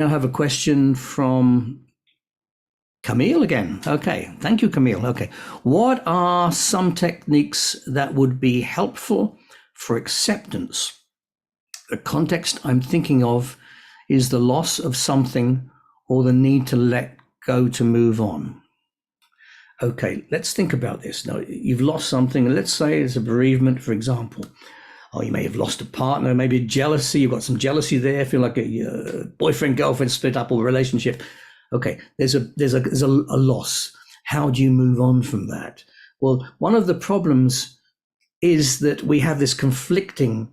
Now have a question from Camille again. Okay, thank you, Camille. Okay, what are some techniques that would be helpful for acceptance? The context I'm thinking of is the loss of something or the need to let go to move on. Okay, let's think about this. Now, you've lost something. Let's say it's a bereavement, for example. Or you may have lost a partner, maybe jealousy. You've got some jealousy there. Feel like a boyfriend, girlfriend split up or relationship. Okay, there's a loss. How do you move on from that? Well, one of the problems is that we have this conflicting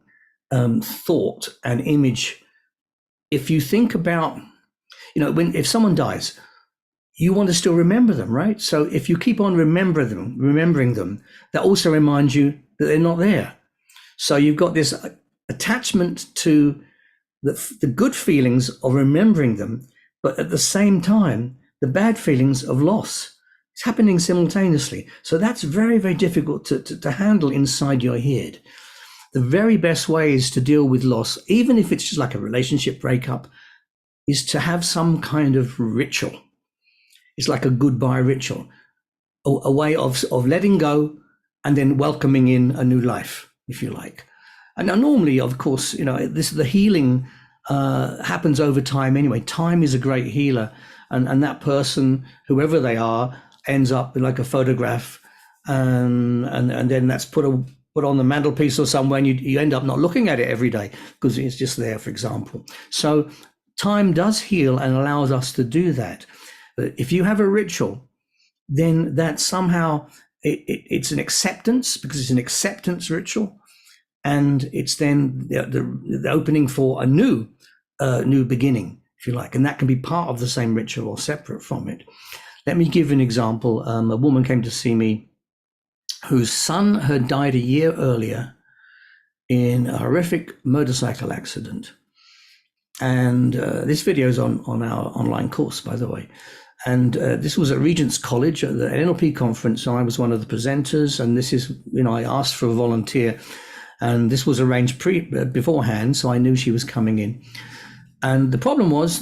thought and image. If you think about, if someone dies, you want to still remember them, right? So if you keep on remembering them, that also reminds you that they're not there. So you've got this attachment to the good feelings of remembering them, but at the same time, the bad feelings of loss. It's happening simultaneously. So that's very, very difficult to handle inside your head. The very best ways to deal with loss, even if it's just like a relationship breakup, is to have some kind of ritual. It's like a goodbye ritual, a way of letting go and then welcoming in a new life, if you like. And now normally, of course, the healing happens over time anyway. Time is a great healer. And that person, whoever they are, ends up in like a photograph and then that's put on the mantelpiece or somewhere, and you end up not looking at it every day because it's just there, for example. So time does heal and allows us to do that. But if you have a ritual, then that somehow it's an acceptance, because it's an acceptance ritual, and it's then the opening for a new beginning, if you like, and that can be part of the same ritual or separate from it. Let me give an example. A woman came to see me whose son had died a year earlier in a horrific motorcycle accident. And this video is on our online course, by the way. And this was at Regent's College at the NLP conference. So I was one of the presenters, and this is, I asked for a volunteer, and this was arranged beforehand, so I knew she was coming in. And the problem was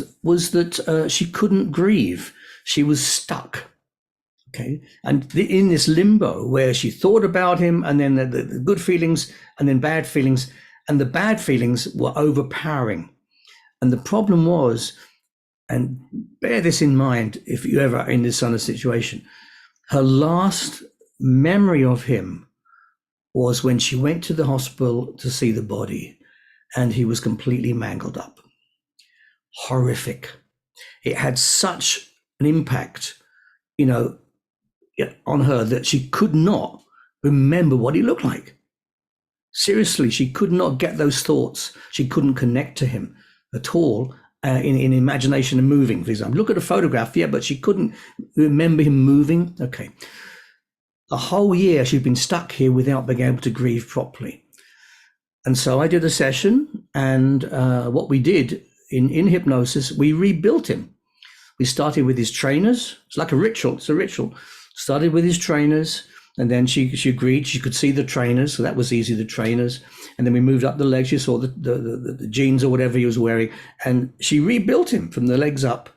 that she couldn't grieve. She was stuck. Okay, and in this limbo where she thought about him, and then the good feelings, and then bad feelings, and the bad feelings were overpowering. And the problem was, and bear this in mind if you ever are in this kind of situation, her last memory of him was when she went to the hospital to see the body, and he was completely mangled up. Horrific. It had such an impact, on her that she could not remember what he looked like. Seriously, she could not get those thoughts. She couldn't connect to him at all in imagination and moving, for example. Look at a photograph, but she couldn't remember him moving. Okay. A whole year she'd been stuck here without being able to grieve properly. And so I did a session, and what we did in hypnosis, we rebuilt him. We started with his trainers. It's like a ritual. It's a ritual. Started with his trainers, and then she agreed. She could see the trainers, so that was easy, the trainers. And then we moved up the legs. She saw the jeans or whatever he was wearing, and she rebuilt him from the legs up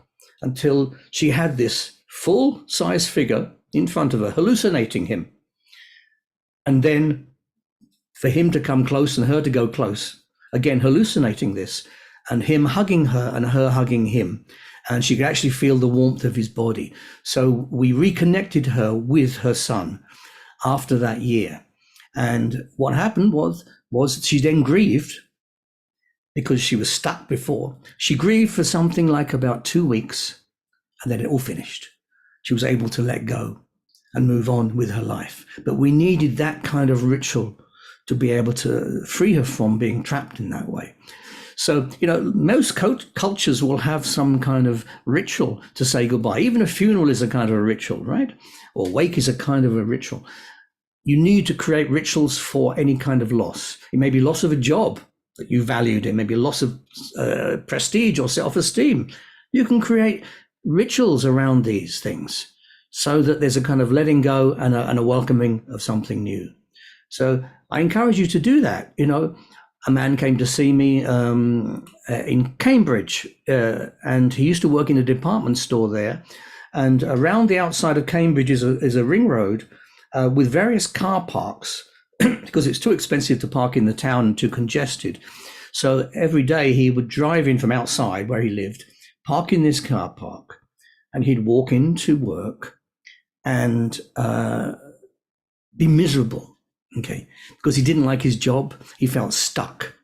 until she had this full-size figure in front of her, hallucinating him. And then for him to come close and her to go close, again hallucinating this, and him hugging her and her hugging him. And she could actually feel the warmth of his body. So we reconnected her with her son after that year. And what happened was she then grieved because she was stuck before. She grieved for something like about 2 weeks, and then it all finished. She was able to let go and move on with her life. But we needed that kind of ritual to be able to free her from being trapped in that way. So, most cultures will have some kind of ritual to say goodbye. Even a funeral is a kind of a ritual, right? Or wake is a kind of a ritual. You need to create rituals for any kind of loss. It may be loss of a job that you valued. It may be loss of prestige or self-esteem. You can create rituals around these things so that there's a kind of letting go and a welcoming of something new. So I encourage you to do that, a man came to see me in Cambridge, and he used to work in a department store there. And around the outside of Cambridge is a ring road with various car parks because it's too expensive to park in the town and too congested. So every day he would drive in from outside where he lived, park in this car park, and he'd walk into work and be miserable, okay, because he didn't like his job. He felt stuck.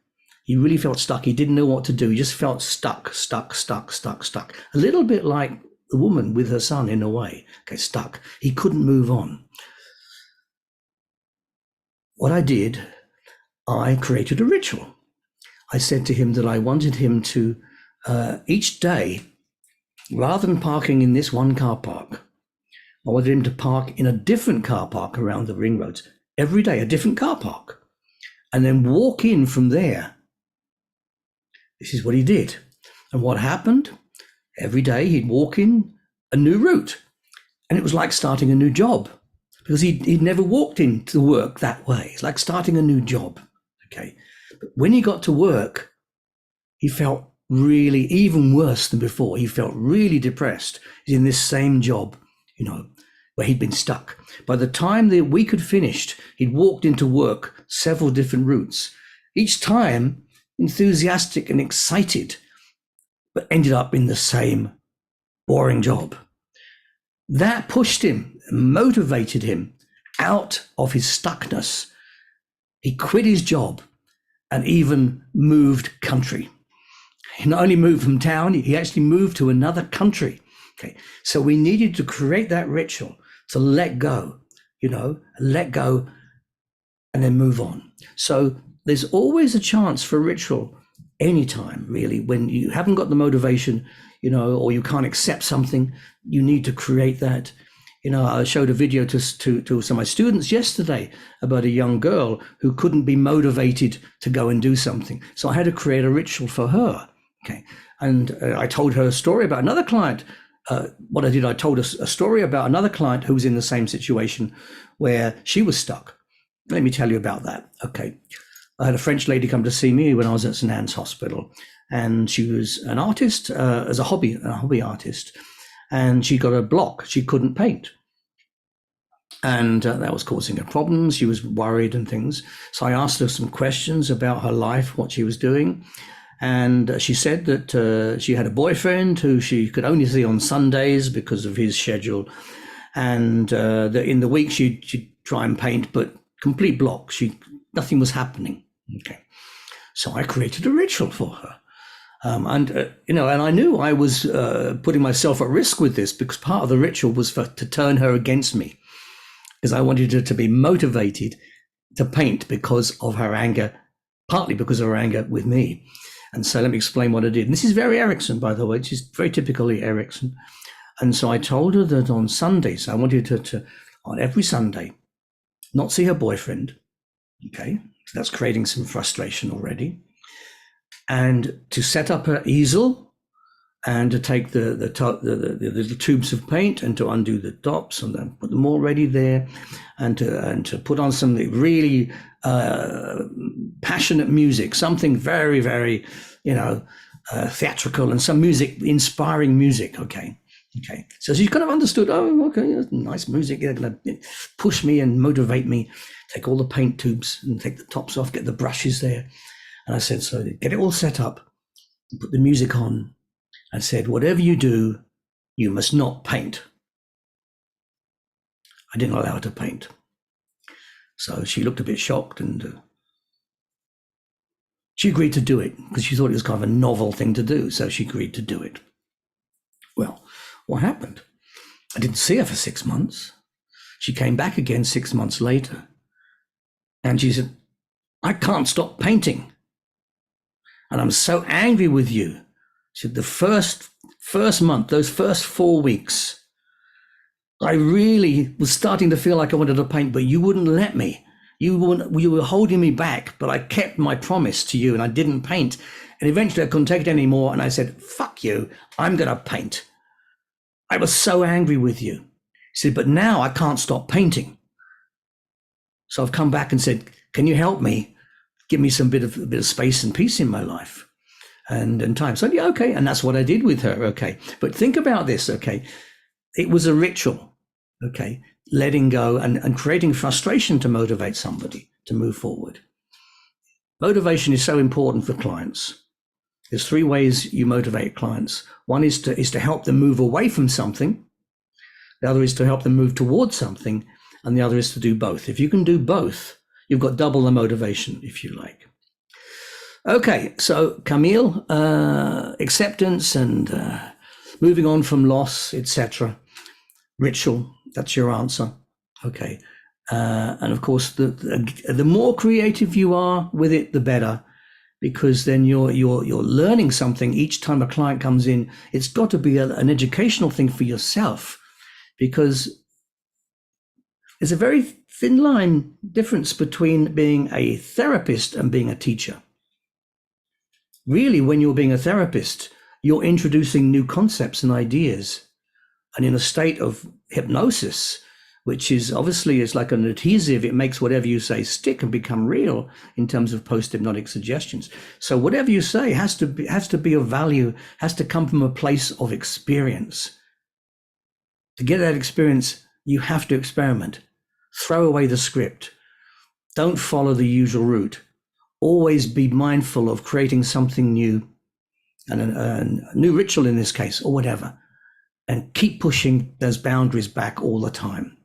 He really felt stuck. He didn't know what to do. He just felt stuck. A little bit like the woman with her son in a way, okay, stuck. He couldn't move on. What I did, I created a ritual. I said to him that I wanted him to, each day, rather than parking in this one car park, I wanted him to park in a different car park around the ring roads. Every day, a different car park. And then walk in from there. This is what he did. And what happened? Every day he'd walk in a new route. And it was like starting a new job. Because he'd never walked into work that way. It's like starting a new job. Okay. But when he got to work, he felt really even worse than before. He felt really depressed. He's in this same job, where he'd been stuck. By the time the week had finished, he'd walked into work several different routes, each time enthusiastic and excited, but ended up in the same boring job. That pushed him, motivated him out of his stuckness. He quit his job and even moved country. He not only moved from town, he actually moved to another country. Okay, so we needed to create that ritual to let go, let go and then move on. So there's always a chance for ritual anytime, really, when you haven't got the motivation, or you can't accept something, you need to create that. I showed a video to some of my students yesterday about a young girl who couldn't be motivated to go and do something. So I had to create a ritual for her. Okay, and I told her a story about another client. What I did, I told a story about another client who was in the same situation where she was stuck. Let me tell you about that. Okay. I had a French lady come to see me when I was at St. Anne's Hospital, and she was an artist, as a hobby artist, and she got a block. She couldn't paint. And that was causing her problems. She was worried and things. So I asked her some questions about her life, what she was doing. And she said that she had a boyfriend who she could only see on Sundays because of his schedule. And that in the week she'd try and paint, but complete block. Nothing was happening. Okay. So I created a ritual for her. And I knew I was putting myself at risk with this because part of the ritual was to turn her against me, because I wanted her to be motivated to paint because of her anger, partly because of her anger with me. And so let me explain what I did. And this is very Erickson, by the way. It's just very typically Erickson. And so I told her that on Sundays, I wanted her to, on every Sunday, not see her boyfriend. Okay, so that's creating some frustration already. And to set up her easel and to take the tubes of paint and to undo the tops and then put them all ready there, and to put on some really passionate music, something very, very, theatrical, and some music, inspiring music. Okay. So she kind of understood, oh, okay, nice music. They're going to push me and motivate me. Take all the paint tubes and take the tops off, get the brushes there. And I said, so get it all set up, put the music on. I said, whatever you do, you must not paint. I didn't allow her to paint. So she looked a bit shocked, and she agreed to do it because she thought it was kind of a novel thing to do. So she agreed to do it. Well, what happened? I didn't see her for 6 months. She came back again 6 months later. And she said, I can't stop painting. And I'm so angry with you. She said, the first month, those first 4 weeks, I really was starting to feel like I wanted to paint, but you wouldn't let me. You were holding me back, but I kept my promise to you and I didn't paint. And eventually I couldn't take it anymore. And I said, fuck you, I'm going to paint. I was so angry with you. She said, but now I can't stop painting. So I've come back and said, can you help me give me some bit of space and peace in my life and time. So yeah, okay, and that's what I did with her. Okay, but think about this. Okay, it was a ritual. Okay, letting go and creating frustration to motivate somebody to move forward. Motivation is so important for clients. There's three ways you motivate clients. One is to help them move away from something. The other is to help them move towards something. And the other is to do both. If you can do both, you've got double the motivation, if you like. Okay, so Camille, acceptance and moving on from loss, etc. Ritual, that's your answer. Okay. And of course, the more creative you are with it, the better, because then you're learning something each time a client comes in. It's got to be an educational thing for yourself, because there's a very thin line difference between being a therapist and being a teacher. Really, when you're being a therapist, you're introducing new concepts and ideas, and in a state of hypnosis, which is obviously is like an adhesive. It makes whatever you say stick and become real in terms of post-hypnotic suggestions. So whatever you say has to be of value, has to come from a place of experience. To get that experience, you have to experiment. Throw away the script. Don't follow the usual route. Always be mindful of creating something new, and a new ritual in this case, or whatever, and keep pushing those boundaries back all the time.